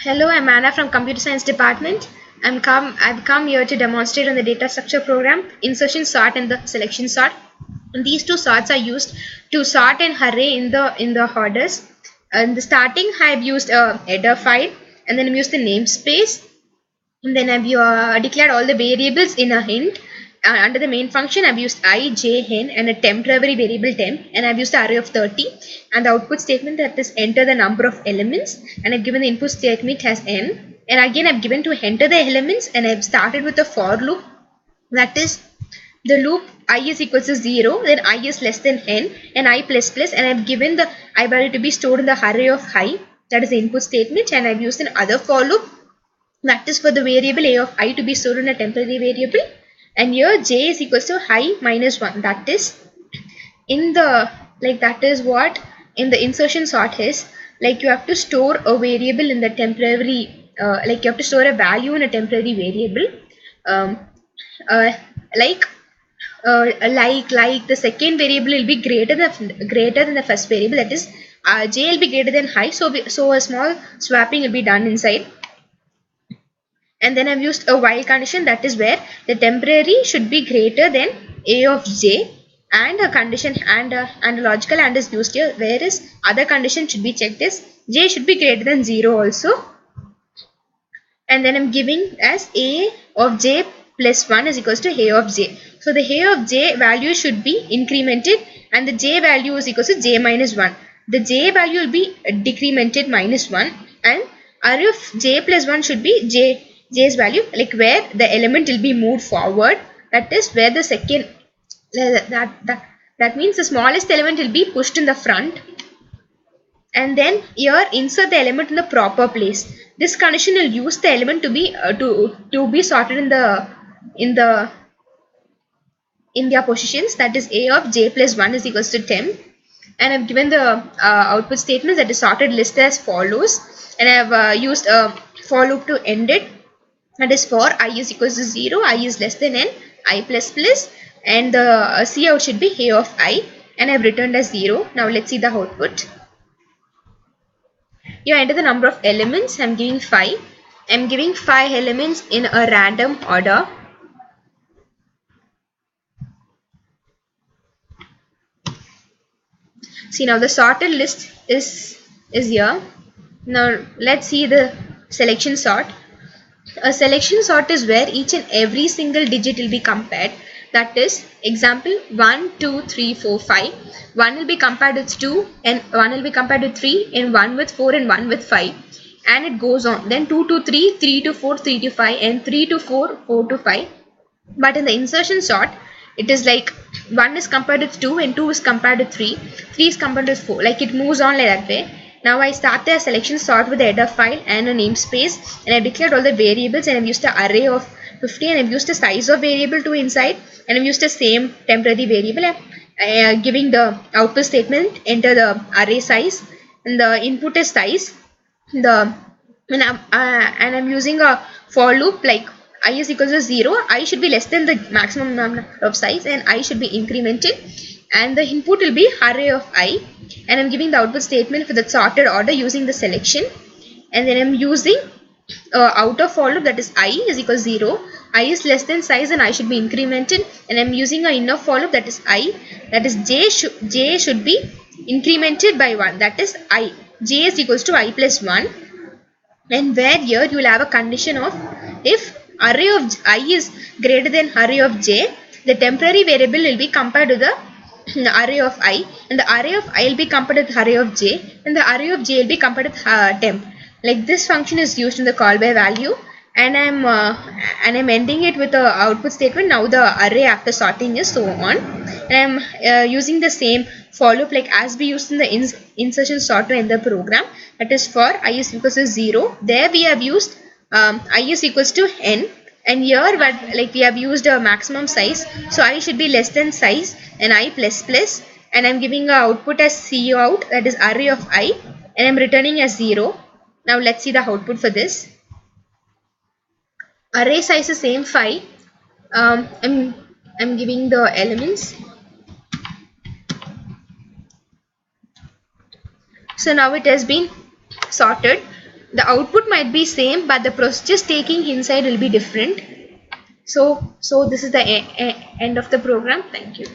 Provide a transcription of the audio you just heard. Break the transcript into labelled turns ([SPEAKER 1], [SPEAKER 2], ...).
[SPEAKER 1] Hello, I'm Anna from Computer Science Department. I've come here to demonstrate on the data structure program, insertion sort and the selection sort. And these two sorts are used to sort an array in the orders. In the starting, I've used a header file, and then I've used the namespace, and then I've declared all the variables in a hint. Under the main function, I've used I, j, hen and a temporary variable temp, and I've used the array of 30, and the output statement that is enter the number of elements, and I've given the input statement as n, and again I've given to enter the elements, and I've started with a for loop, that is the loop I is equals to 0, then I is less than n, and I plus plus, and I've given the I value to be stored in the array of I, that is the input statement, and I've used an other for loop, that is for the variable a of I to be stored in a temporary variable, and here j is equals to I minus 1, that is in the that is what in the insertion sort is, you have to store a variable in the temporary, you have to store a value in a temporary variable, um, uh, like the second variable will be greater than the first variable, that is j will be greater than I, so a small swapping will be done inside. And then I've used a while condition, that is where the temporary should be greater than a of j, and a condition and a logical and is used here, whereas other condition should be checked as j should be greater than 0 also. And then I'm giving as a of j plus 1 is equals to a of j. So the a of j value should be incremented, and the j value is equals to j minus 1. The j value will be decremented minus 1, and array of j plus 1 should be j's value, where the element will be moved forward, that is where the second that means the smallest element will be pushed in the front, and then here insert the element in the proper place. This condition will use the element to be sorted in their positions, that is a of j plus 1 is equals to 10, and I've given the output statements, that is sorted list as follows, and I've used a for loop to end it, that is for I is equals to 0, I is less than n, I plus plus, and the C out should be a of I, and I've returned as 0. Now let's see the output. You enter the number of elements. I'm giving 5. I'm giving 5 elements in a random order. See, now the sorted list is here. Now let's see the selection sort. A selection sort is where each and every single digit will be compared. That is, example 1, 2, 3, 4, 5. 1 will be compared with 2, and 1 will be compared with 3, and 1 with 4, and 1 with 5. And it goes on. Then 2 to 3, 3 to 4, 3 to 5, and 3 to 4, 4 to 5. But in the insertion sort, it is 1 is compared with 2, and 2 is compared with 3, 3 is compared with 4. It moves on like that way. Now I start the selection sort with a header file and a namespace, and I've declared all the variables, and I've used the array of 50, and I've used the size of variable to inside, and I've used the same temporary variable, giving the output statement, enter the array size, and the input is size. And I'm using a for loop, I is equals to 0, I should be less than the maximum number of size, and I should be incremented, and the input will be array of I, and I'm giving the output statement for the sorted order using the selection, and then I'm using outer for loop, that is I is equal to 0, I is less than size, and I should be incremented, and I'm using an inner for loop, that is I, that is j should be incremented by 1, that is I, j is equals to I plus 1, and where here you will have a condition of if array of I is greater than array of j, the temporary variable will be compared to the array of I, and the array of I will be compared with array of j, and the array of j will be compared with temp. This function is used in the call by value, and I'm ending it with the output statement. Now the array after sorting is so on, and I'm using the same for loop as we used in the insertion sorter in the program, that is for I is equals to 0. There we have used I is equals to n, and here we have used a maximum size, so I should be less than size, and I plus plus, and I'm giving a output as C out, that is array of I, and I'm returning as 0. Now let's see the output for this. Array size is same 5. I'm giving the elements. So now it has been sorted. The output might be same, but the procedures taking inside will be different. So this is the end of the program. Thank you.